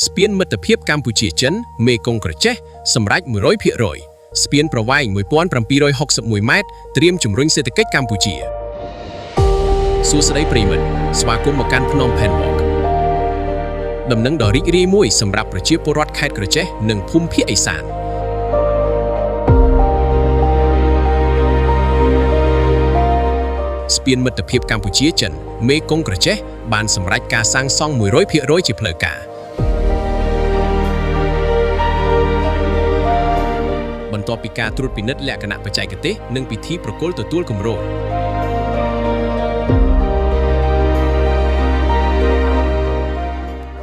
ស្ពានមិត្តភាពកម្ពុជាចិនមេគង្គក្រចេះសម្រេច 100% ស្ពានប្រវែង 1761 ម៉ែត្រត្រៀមជំរុញសេដ្ឋកិច្ចកម្ពុជាសួស្តីប្រិយមិត្តស្វាគមន៍មកកាន់ភ្នំផេនវ៉កដំណឹងដ៏រីករាយមួយសម្រាប់ប្រជាពលរដ្ឋខេត្តក្រចេះនិងភូមិភាគឦសានស្ពានមិត្តភាពកម្ពុជាចិនមេគង្គក្រចេះបានសម្រេចការសាងសង់ 100% ជាផ្លូវការបន្ទាប់ពីការត្រួតពិនិត្យលក្ខណៈបច្ចេកទេសនិងពិធីប្រគល់ទទួលគម្រោង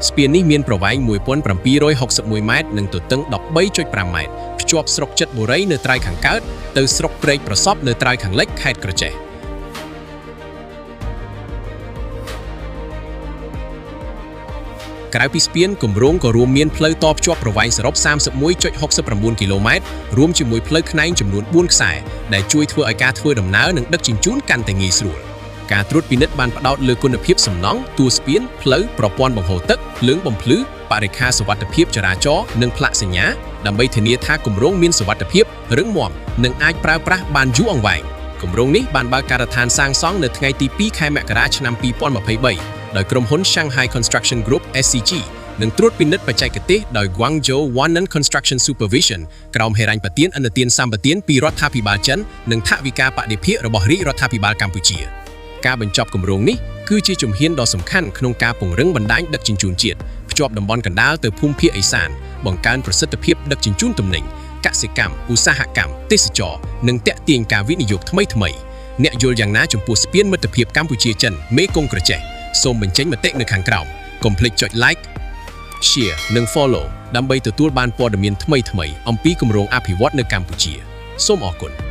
ស្ពាននេះមានប្រវែង 1761 ម៉ែត្រនិងទទឹង 13.5 ម៉ែត្រភ្ជាប់ស្រុកចិត្តបុរីនៅត្រើយខាងកើតទៅស្រុកព្រែកប្រសប់នៅត្រើយខាងលិចខេត្តក្រចេះក្រៅពីស្ពានគម្រោងក៏រួមមានផ្លូវតភ្ជាប់ប្រវែងសរុប 31.69 គីឡូម៉ែត្ររួមជាមួយផ្លូវខ្នែងចំនួន 4 ខ្សែដែលជួយធ្វើឲ្យការធ្វើដំណើរនិងដឹកជញ្ជូនកាន់តែងាយស្រួលការត្រួតពិនិត្យបានផ្ដោតលើគុណភាពសំណង់តួស្ពានផ្លូវប្រព័ន្ធបង្ហូរទឹកភ្លើងបំភ្លឺបរិក្ខារសុវត្ថិភាពចរាចរណ៍និងផ្លាកសញ្ញាដើម្បីធានាថាគម្រោងមានសុវត្ថិភាពរឹងមាំនិងអាចប្រើប្រាស់បានយូរអង្វែងគម្រោងនេះបានបើកការដ្ឋានសាងសង់នៅថ្ងៃទី 2 ខែមករាឆ្នាំ 2023 ដោយក្រុមហ៊ុន Shanghai Construction Group SCG និងត្រួតពិនិត្យបច្ចេកទេសដោយ Guangzhou Wannan Construction Supervision ក្រោមហេរញ្ញប្បទានឥណទានសម្បទានពីរដ្ឋាភិបាលចិននិងថវិកាបដិភាគរបស់រាជរដ្ឋាភិបាលកម្ពុជាការបញ្ចប់គម្រោងនេះគឺជាជំហានដ៏សំខាន់ក្នុងការពង្រឹងបណ្ដាញដឹកជញ្ជូនជាតិភ្ជាប់តំបន់កណ្ដាលទៅភូមិភាគឦសានបង្កើនប្រសិទ្ធភាពដឹកជញ្ជូនទំនិញកសិកម្មឧស្សាហកម្មទេសចរណ៍និងទាក់ទាញការវិនិយោគថ្មីៗអ្នកយល់យ៉ាងណាចំពោះស្ពានមិត្តភាពកម្ពុជាចិនមេគង្គក្រចេះសូមបញ្ចេញមតិនៅខាងក្រោមកុំភ្លេចចុច like share និង follow ដើម្បីទទួលបានព័ត៌មានថ្មីៗអំពីគម្រោងអភិវឌ្ឍន៍នៅកម្ពុជាសូមអរគុណ